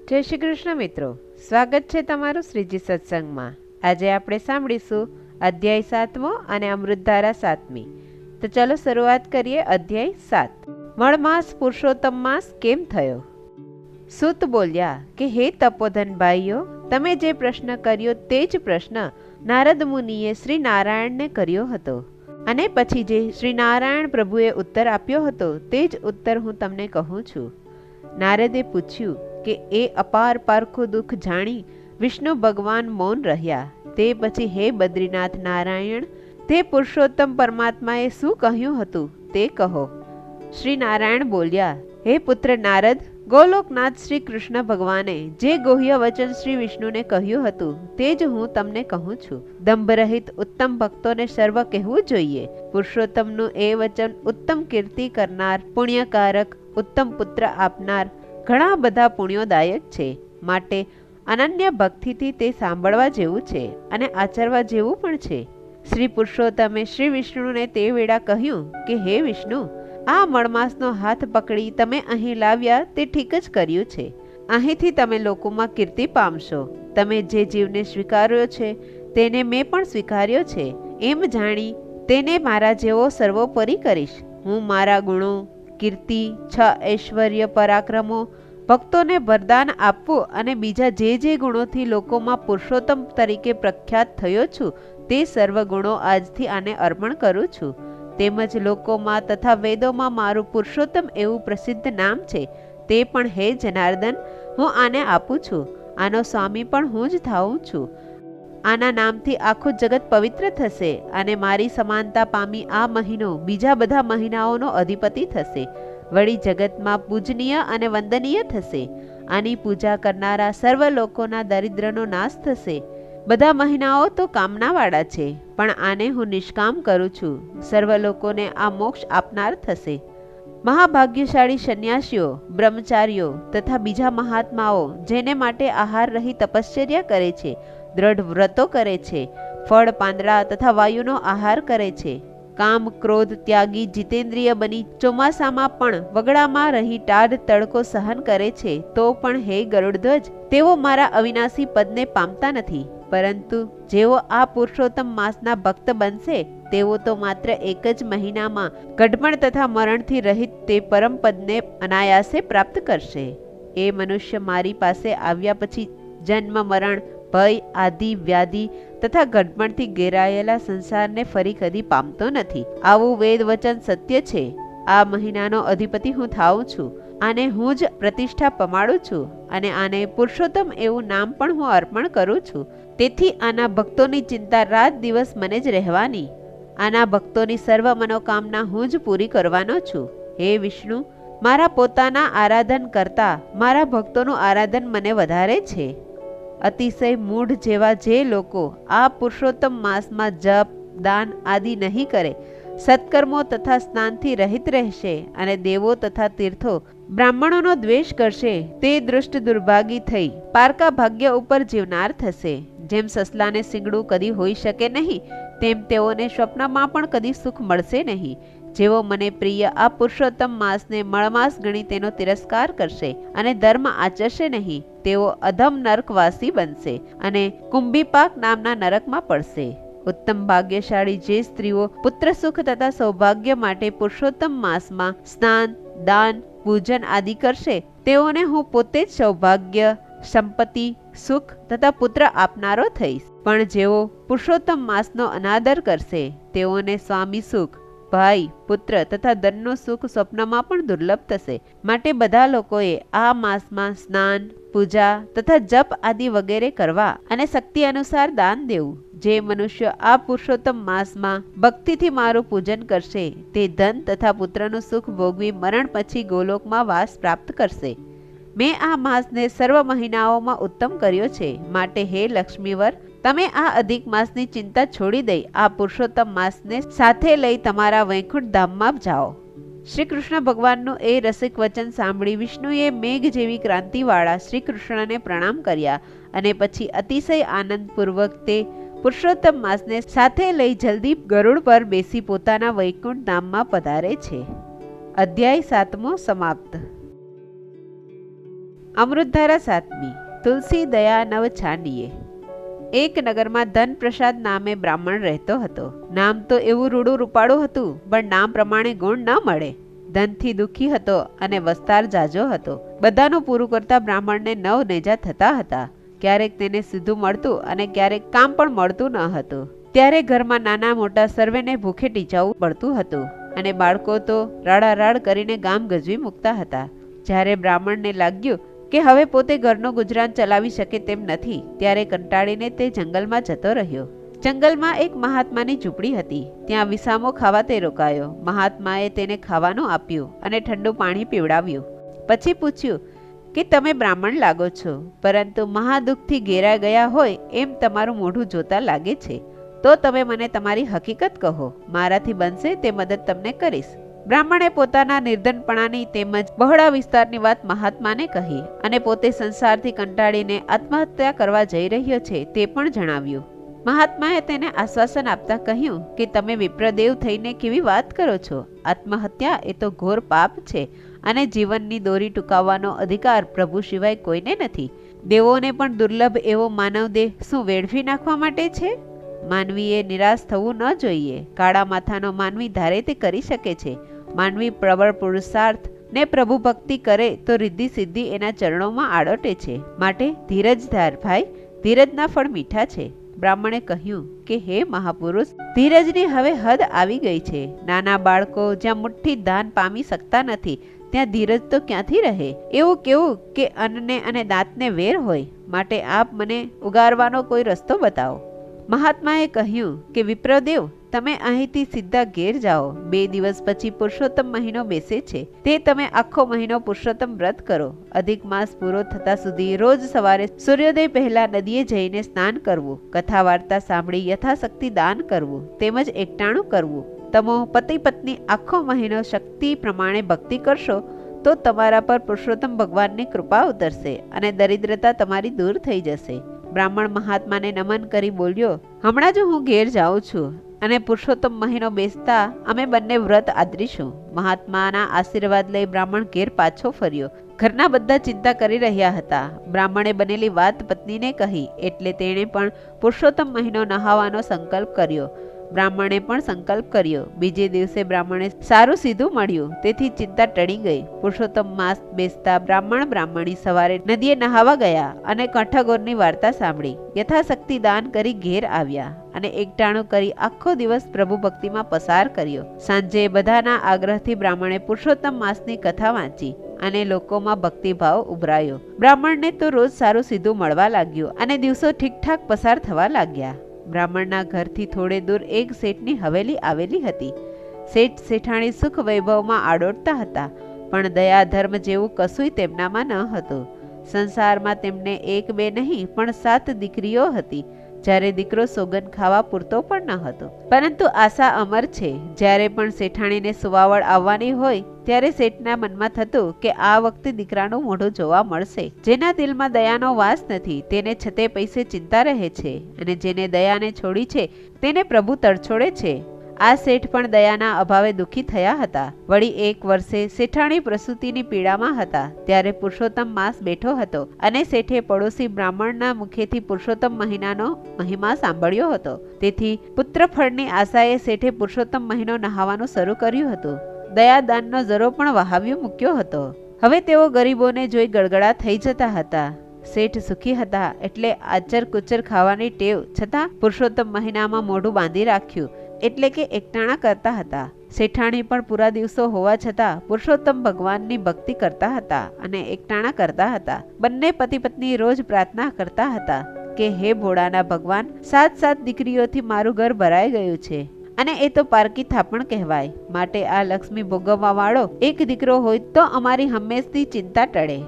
જય શ્રી કૃષ્ણ મિત્રો, સ્વાગત છે તમારું શ્રીજી સત્સંગમાં। આજે આપણે સાંભળીશું અધ્યાય 7મો અને અમૃતધારા 7મી। તો ચલો શરૂઆત કરીએ। અધ્યાય 7 મળમાસ પુરુષોત્તમ માસ કેમ થયો? સૂત બોલ્યા કે હે તપોધન ભાઈઓ, તમે જે પ્રશ્ન કર્યો તે જ પ્રશ્ન નારદ મુનિએ શ્રી નારાયણને કર્યો હતો, અને પછી જે શ્રી નારાયણ પ્રભુએ ઉત્તર આપ્યો હતો તે જ ઉત્તર હું તમને કહું છું। નારદે પૂછ્યું કે એ અપાર પારખું દુઃખ જાણી વિષ્ણુ ભગવાન મૌન રહ્યા। તે પછી હે બદ્રીનાથ નારાયણ, તે પુરુષોત્તમ પરમાત્માએ શું કહ્યું હતું તે કહો। શ્રી નારાયણ બોલ્યા, હે પુત્ર નારદ, ગોલોકનાથ શ્રી કૃષ્ણ ભગવાને જે ગોહ્ય વચન શ્રી વિષ્ણુને કહ્યું હતું તે જ હું તમને કહું છું। દંભરહિત ઉત્તમ ભક્તોને સર્વ કહેવું જોઈએ। પુરુષોત્તમનું એ વચન ઉત્તમ કીર્તિ કરનાર, પુણ્યકારક, ઉત્તમ પુત્ર આપનાર, ઘણા બધા પુણ્યોદાયક છે। માટે અનન્ય ભક્તિથી તે સાંભળવા જેવું છે અને આચરવા જેવું પણ છે। શ્રી પુરુષોત્તમે શ્રી વિષ્ણુને તે વેળા કહ્યું કે હે વિષ્ણુ, આ મળમાસનો હાથ પકડી તમે અહીં લાવ્યા તે ઠીક જ કર્યું છે। અહીંથી તમે લોકોમાં કીર્તિ પામશો। તમે જે જીવને સ્વીકાર્યો છે તેને મેં પણ સ્વીકાર્યો છે એમ જાણી તેને મારા જેવો સર્વોપરી કરીશ। હું મારા ગુણો, કીર્તિ, 6 ઐશ્વર્ય, પરાક્રમો, ભક્તોને વરદાન આપવું અને બીજા જે જે ગુણોથી લોકોમાં પુરુષોત્તમ તરીકે પ્રખ્યાત થયો છું તે સર્વ ગુણો આજથી આને અર્પણ કરું છું। તેમજ લોકોમાં તથા વેદોમાં મારું પુરુષોત્તમ એવું પ્રસિદ્ધ નામ છે તે પણ હે જનાર્દન હું આને આપું છું। આનો સ્વામી પણ હું જ થાઉં છું। આના નામથી આખું જગત પવિત્ર થશે અને મારી સમાનતા પામી આ મહિનો બીજા બધા મહિનાઓનો અધિપતિ થશે। વળી જગતમાં પૂજનીય અને વંદનીય થશે। આની પૂજા કરનારા સર્વ લોકોના દરિદ્રનો નાશ થશે। બધા મહિનાઓ તો કામનાવાળા છે, પણ આને હું નિષ્કામ કરું છું। સર્વ લોકોને આ મોક્ષ આપનાર થશે। મહાભાગ્યશાળી સંન્યાસીઓ, બ્રહ્મચારીઓ તથા બીજા મહાત્માઓ જેને માટે આહાર રહી તપશ્ચર્યા કરે છે, દ્રઢ વ્રતો કરે છે, ફળ, પાંદડા તથા વાયુનો આહાર કરે છે, કામ ક્રોધ ત્યાગી જીતેન્દ્રિય બની ચોમાસામાં પણ વગડામાં રહી ટાઢ તડકો સહન કરે છે, તો પણ હે ગરુડધ્વજ, તેઓ મારા અવિનાશી પદને પામતા નથી। પરંતુ જેઓ આ પુરુષોત્તમ માસના ભક્ત બનશે તેઓ તો માત્ર એક જ મહિનામાં ગઢપણ તથા મરણથી રહિત તે પરમ પદને અનાયાસે પ્રાપ્ત કરશે। એ મનુષ્ય મારી પાસે આવ્યા પછી જન્મ, મરણ, ભય, આદિ, વ્યાધિ તથા ગઢપણથી ઘેરાયેલા સંસારને ફરી કદી પામતો નથી। આવું વેદ વચન સત્ય છે। આ મહિનાનો અધિપતિ હું થાઉં છું। આને હું જ પ્રતિષ્ઠા પમાડું છું અને આને પુરુષોત્તમ એવું નામ પણ હું અર્પણ કરું છું। તેથી આના ભક્તોની ચિંતા રાત દિવસ મને જ રહેવાની। આના ભક્તોની સર્વ મનોકામના હું જ પૂરી કરવાનો છું। હે વિષ્ણુ, મારા પોતાના આરાધન કરતા મારા ભક્તોનું આરાધન મને વધારે છે। અતિશય મૂઢ જેવા જે લોકો આ પુરુષોત્તમ માસમાં જપ, દાન આદિ નહીં કરે, સત્કર્મો તથા સ્નાનથી રહિત રહેશે અને દેવો તથા તીર્થો, બ્રાહ્મણોનો દ્વેષ કરશે, તે દૃષ્ટ દુર્ભાગી થઈ પારકા ભાગ્ય ઉપર જીવનાર થશે। જેમ સસલાને શિંગડું કદી હોઈ શકે નહીં, તેમ તેઓને સ્વપ્નમાં પણ કદી સુખ મળશે નહીં। જેઓ મને પ્રિય આ પુરુષોત્તમ માસને મળમાસ ગણી તેનો તિરસ્કાર કરશે અને ધર્મ આચરશે નહીં, તેઓ અધમ નરકવાસી બનશે અને કુંભીપાક નામના નરકમાં પડશે। ઉત્તમ ભાગ્યશાળી જે સ્ત્રીઓ પુત્ર સુખ તથા સૌભાગ્ય માટે પુરુષોત્તમ માસમાં સ્નાન, દાન, પૂજન આદિ કરશે તેઓને હું પોતે જ સૌભાગ્ય, સંપત્તિ, સુખ તથા પુત્ર આપનારો થઈશ। પણ જેઓ પુરુષોત્તમ માસનો અનાદર કરશે તેઓને સ્વામી સુખ, ભાઈ, પુત્ર તથા ધનનો સુખ સ્વપ્નમાં પણ દુર્લભ થશે। માટે બધા લોકોએ આ માસમાં સ્નાન, પૂજા તથા જપ આદિ વગેરે કરવા અને શક્તિ અનુસાર દાન દેવું। જે મનુષ્ય આ પુરુષોત્તમ માસમાં ભક્તિથી મારું પૂજન કરશે તે ધન તથા પુત્રનું સુખ ભોગવી મરણ પછી ગોલોકમાં વાસ પ્રાપ્ત કરશે। મેં આ માસને સર્વ મહિનાઓમાં ઉત્તમ કર્યો છે। માટે હે લક્ષ્મીવર, તમે આ અધિક માસની ચિંતા છોડી દઈ આ પુરુષોત્તમ માસને સાથે લઈ તમારા વૈકુંઠ ધામમાં જાઓ। શ્રી કૃષ્ણ ભગવાનનું એ રસિક વચન સાંભળી વિષ્ણુએ મેઘ જેવી ક્રાંતિવાળા શ્રી કૃષ્ણને પ્રણામ કર્યા અને પછી અતિશય આનંદપૂર્વક તે પુરુષોત્તમ માસને સાથે લઈ જલ્દી ગરુડ પર બેસી પોતાના વૈકુંઠ ધામમાં પધારે છે। અધ્યાય 7મો સમાપ્ત। અમૃતધારા સાતમી. તુલસી દયા નવ છાંડીએ. એક નગરમાં ધનપ્રસાદ નામે બ્રાહ્મણ રહેતો હતો. નામ તો એવું રૂડું રૂપાળું હતું, પણ નામ પ્રમાણે ગુણ ન મળે. ધનથી દુઃખી હતો અને વસ્તાર જાજો હતો. બધાનું પૂરું કરતા બ્રાહ્મણને નવ નેજા થતા હતા. ક્યારેક તેને સીધું મળતું અને ક્યારેક કામ પણ મળતું ન હતું. ત્યારે ઘરમાં નાના મોટા સર્વેને ભૂખે ટીચાવવું પડતું હતું અને બાળકો તો રાડારાડ કરીને ગામ ગજવી મૂકતા હતા. જ્યારે બ્રાહ્મણને લાગ્યું કે હવે પોતે ઘરનું ગુજરાન ચલાવી શકે તેમ નથી, ત્યારે કંટાળીને તે જંગલમાં જતો રહ્યો. જંગલમાં એક મહાત્માની ઝૂંપડી હતી. ત્યાં વિસામો ખાવા તે રોકાયો. મહાત્માએ તેને ખાવાનું આપ્યું અને ઠંડુ પાણી પીવડાવ્યું. પછી પૂછ્યું કે તમે બ્રાહ્મણ લાગો છો, પરંતુ મહાદુઃખથી ઘેરા ગયા હોય એમ તમારું મોઢું જોતા લાગે છે. તો તમે મને તમારી હકીકત કહો, મારાથી બનશે તે મદદ તમને કરીશ. બ્રાહ્મણે પોતાના નિર્ધનપણાની તેમજ બહોળા વિસ્તારની વાત મહાત્માને કહી અને પોતે સંસારથી કંટાળીને આત્મહત્યા કરવા જઈ રહ્યો છે તે પણ જણાવ્યું. મહાત્માએ તેને આશ્વાસન આપતા કહ્યું કે તમે વિપ્રદેવ થઈને કેવી વાત કરો છો? આત્મહત્યા એ તો ઘોર પાપ છે અને જીવનની દોરી ટૂંકાવવાનો અધિકાર પ્રભુ સિવાય કોઈને નથી. દેવોને પણ દુર્લભ એવો માનવદેહ શું વેડફી નાખવા માટે છે? માનવીએ નિરાશ થવું ન જોઈએ. કાળા માથાનો માનવી ધારે તે કરી શકે છે. માનવી પ્રબળ પુરુષાર્થ ને પ્રભુ ભક્તિ કરે તો રિદ્ધિ સિદ્ધિ એના ચરણોમાં આડોટે છે. માટે ધીરજ ધાર ભાઈ, ધીરજના ફળ મીઠા છે. બ્રાહ્મણે કહ્યું કે હે મહાપુરુષ, ધીરજની હવે હદ આવી ગઈ છે. નાના બાળકો જ્યાં મુઠ્ઠી દાન પામી શકતા નથી ત્યાં ધીરજ તો ક્યાંથી રહે? એવું કેવું કે અન્નને અને દાંતને વેર હોય? માટે આપ મને ઉગારવાનો કોઈ રસ્તો બતાવો. મહાત્માએ કહ્યું કે વિપ્રદેવ, તમે અહીંથી સીધા ઘેર જાઓ. 2 દિવસ પછી પુરુષોત્તમ મહિનો બેસે છે. તે તમે આખો મહિનો પુરુષોત્તમ વ્રત કરો. અધિક માસ પૂરો થતા સુધી રોજ સવારે સૂર્યોદય પહેલા નદીએ જઈને સ્નાન કરવું, કથા વાર્તા સાંભળી યથાશક્તિ દાન કરવું, તેમજ એકટાણું કરવું. તમે પતિ પત્ની આખો મહિનો શક્તિ પ્રમાણે ભક્તિ કરશો તો તમારા પર પુરુષોત્તમ ભગવાનની કૃપા ઉતરશે અને દરિદ્રતા તમારી દૂર થઈ જશે. બ્રાહ્મણ મહાત્માને નમન કરી બોલ્યો, હમણાં જ હું ઘેર જાઉં છું અને પુરુષોત્તમ મહિનો બેસતા અમે બંને વ્રત આદરીશું. મહાત્માના આશીર્વાદ લઈ બ્રાહ્મણ ઘેર પાછો ફર્યો. ઘરના બધા ચિંતા કરી રહ્યા હતા. બ્રાહ્મણે બનેલી વાત પત્નીને કહી એટલે તેણે પણ પુરુષોત્તમ મહિનો નહાવાનો સંકલ્પ કર્યો. બ્રાહ્મણે પણ સંકલ્પ કર્યો. બીજે દિવસે બ્રાહ્મણે સારું સીધું મળ્યું, તેથી ચિંતા ટળી ગઈ. પુરુષોત્તમ માસ બેસતા બ્રાહ્મણી સવારે નદીએ નહાવા ગયા અને કંઠાગોરની વાર્તા સાંભળી, યથાશક્તિ દાન કરી ઘેર આવ્યા અને એકટાણું કરી આખો દિવસ પ્રભુ ભક્તિમાં પસાર કર્યો. સાંજે બધાના આગ્રહથી બ્રાહ્મણે પુરુષોત્તમ માસની કથા વાંચી અને લોકોમાં ભક્તિભાવ ઉભરાયો. બ્રાહ્મણને તો રોજ સારું સીધું મળવા લાગ્યું અને દિવસો ઠીકઠાક પસાર થવા લાગ્યા. બ્રાહ્મણના ઘરથી થોડે દૂર એક શેઠની હવેલી આવેલી હતી. શેઠ શેઠાણી સુખ વૈભવમાં આડોડતા હતા, પણ દયા ધર્મ જેવું કશુંય તેમનામાં ન હતું. સંસારમાં તેમને 1-2 નહીં પણ 7 દીકરીઓ હતી. જ્યારે દીકરો સોગન ખાવા પૂરતો પણ ન હતો. પરંતુ આશા અમર છે. જ્યારે પણ શેઠાણીને સુવાવડ આવવાની હોય ત્યારે શેઠના મનમાં થતું કે આ વખતે દીકરાનું મોઢું જોવા મળશે. જેના દિલમાં દયાનો વાસ નથી તેને છતે પૈસે ચિંતા રહે છે અને જેને દયાને છોડી છે તેને પ્રભુ તડછોડે છે. આ શેઠ પણ દયાના અભાવે દુઃખી થયા હતા. વળી એક વર્ષે શેઠાણી પ્રસૂતિની પીડામાં હતા ત્યારે પુરુષોત્તમ માસ બેઠો હતો અને શેઠે પડોશી બ્રાહ્મણના મુખેથી પુરુષોત્તમ મહિનાનો મહિમા સાંભળ્યો હતો. તેથી પુત્રફળની આશાએ શેઠે પુરુષોત્તમ મહિનો નહાવાનું શરૂ કર્યું હતું. દયાદાનનો ઝરો પણ વહાવ્યો મૂક્યો હતો. હવે તેઓ ગરીબોને જોઈ ગળગળા થઈ જતા હતા. શેઠ સુખી હતા એટલે આચર કુચર ખાવાની ટેવ છતાં પુરુષોત્તમ મહિનામાં મોઢું બાંધી રાખ્યું, એટલે કે એકટાણા કરતા હતા. શેઠાણી પણ પૂરા દિવસો હોવા છતાં પુરુષોત્તમ ભગવાનની ભક્તિ કરતા હતા અને એકટાણા કરતા હતા. બંને પતિ પત્ની રોજ પ્રાર્થના કરતા હતા કે હે ભોળાના ભગવાન, 7 દીકરીઓથી મારું ઘર ભરાઈ ગયું છે અને એ તો પારકી થાપણ કહેવાય. માટે આ લક્ષ્મી ભોગવવા વાળો એક દીકરો હોય તો અમારી હંમેશની ચિંતા ટળે.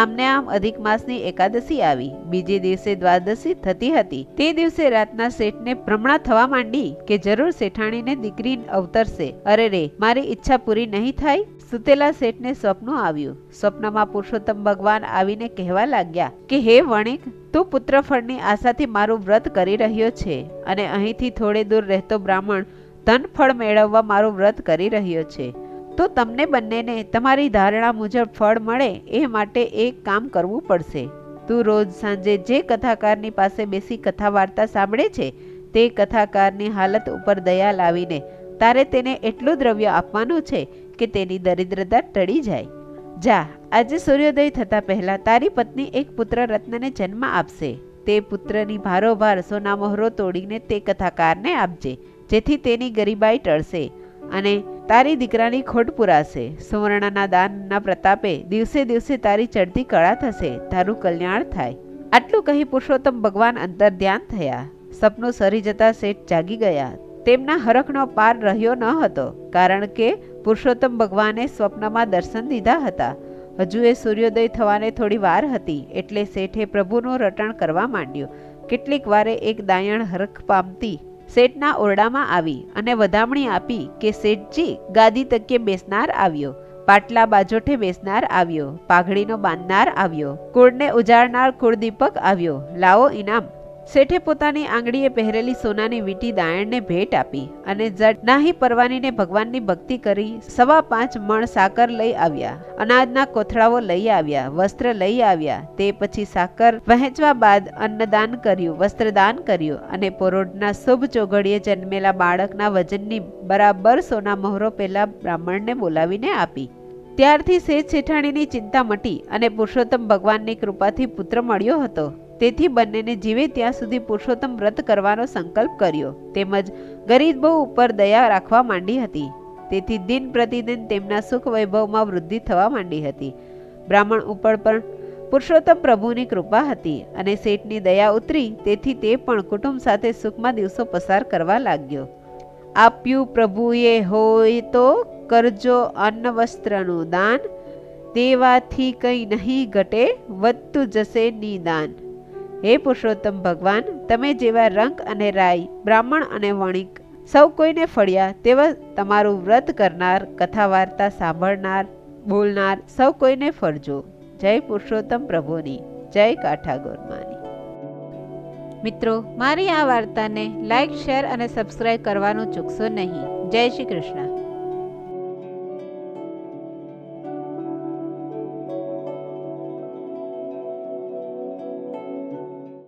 આમને આમ અધિક માસની એકાદશી આવી. બીજે દિવસે દ્વાદશી થતી હતી. તે દિવસે રાતના શેઠને ભ્રમણા થવા માંડી કે જરૂર શેઠાણીને દીકરી અવતરશે. અરે રે, મારી ઈચ્છા પૂરી નહીં થાય. સુતેલા શેઠને સ્વપ્ન આવ્યું. સ્વપ્નમાં પુરુષોત્તમ ભગવાન આવીને કહેવા લાગ્યા કે હે વણિક, તું પુત્રફળની આશાથી મારું વ્રત કરી રહ્યો છે અને અહીંથી થોડે દૂર રહેતો બ્રાહ્મણ ધન ફળ મેળવવા મારું વ્રત કરી રહ્યો છે. તો તમને બંનેને તમારી ધારણા મુજબ ફળ મળે એ માટે એક કામ કરવું પડશે. તું રોજ સાંજે જે કથાકારની પાસે બેસી કથા વાર્તા સાંભળે છે તે કથાકારની હાલત ઉપર દયા લાવીને તારે તેને એટલું દ્રવ્ય આપવાનું છે કે તેની દરિદ્રતા ટળી જાય. જા, આજે સૂર્યોદય થતા પહેલા તારી પત્ની એક પુત્ર રત્નને જન્મ આપશે. તે પુત્રની ભારોભાર સોના મહોરો તોડીને તે કથાકારને આપજે, જેથી તેની ગરીબાઈ ટળશે અને તારી દીકરાની ખોટ પુરાશે. સુવર્ણના દાનના પ્રતાપે દિવસે દિવસે તારી ચડતી કળા થશે, તારું કલ્યાણ થાય. આટલું કહી પુરુષોત્તમ ભગવાન અંતર ધ્યાન થયા. સપનું સરી જતા શેઠ જાગી ગયા. તેમના હરખનો પાર રહ્યો ન હતો, કારણ કે પુરુષોત્તમ ભગવાને સ્વપ્નમાં દર્શન દીધા હતા. હજુ એ સૂર્યોદય થવાને થોડી વાર હતી એટલે શેઠે પ્રભુનું રટણ કરવા માંડ્યું. કેટલીક વારે એક દાયણ હરખ પામતી શેઠના ઓરડામાં આવી અને વધામણી આપી કે શેઠજી ગાદી તકીએ બેસનાર આવ્યો, પાટલા બાજોઠે બેસનાર આવ્યો, પાઘડીનો બાંધનાર આવ્યો, કુળને ઉજાડનાર કુળદીપક આવ્યો, લાવો ઇનામ. શેઠે પોતાની આંગળીએ પહેરેલી સોનાની વીંટી દાયણને ભેટ આપી અને નાહી પરવાનીને ભગવાનની ભક્તિ કરી 5.25 મણ સાકર લઈ આવ્યા, અનાજના કોથળાઓ લઈ આવ્યા, વસ્ત્ર લઈ આવ્યા. તે પછી સાકર વહેંચવા બાદ અન્નદાન કર્યું, વસ્ત્રદાન કર્યું અને પરોઢના શુભ ચોઘડીએ જન્મેલા બાળકના વજનની બરાબર સોના મહોરો પેલા બ્રાહ્મણને બોલાવીને આપી. ત્યારથી શેઠ શેઠાણીની ચિંતા મટી અને પુરુષોત્તમ ભગવાનની કૃપાથી પુત્ર મળ્યો હતો. તેથી બંનેને જીવે ત્યાં સુધી પુરુષોત્તમ વ્રત કરવાનો સંકલ્પ કર્યો, તેમજ ગરીબો ઉપર દયા રાખવા માંડી હતી. તેથી દિન પ્રતિદિન તેમના સુખ વૈભવમાં વૃદ્ધિ થવા માંડી હતી. બ્રાહ્મણ ઉપર પણ પુરુષોત્તમ પ્રભુની કૃપા હતી અને શેઠની દયા ઉતરી, તેથી તે પણ કુટુંબ સાથે સુખમાં દિવસો પસાર કરવા લાગ્યો. આપ્યું પ્રભુએ હોય તો કરજો અન્ન વસ્ત્રનું દાન, દેવાથી કંઈ નહીં ઘટે વધતું જશે નિદાન. હે પુરુષોત્તમ ભગવાન, તમે જેવા રંક અને રાય, બ્રાહ્મણ અને વણિક સૌ કોઈને ફળ્યા તેવા તમારું વ્રત કરનાર, કથા વાર્તા સાંભળનાર, બોલનાર સૌ કોઈને ફળજો. જય પુરુષોત્તમ પ્રભુની, જય કાઠાગોરમાની. મિત્રો, મારી આ વાર્તાને લાઈક, શેર અને સબસ્ક્રાઇબ કરવાનું ચૂકશો નહીં. જય શ્રી કૃષ્ણ.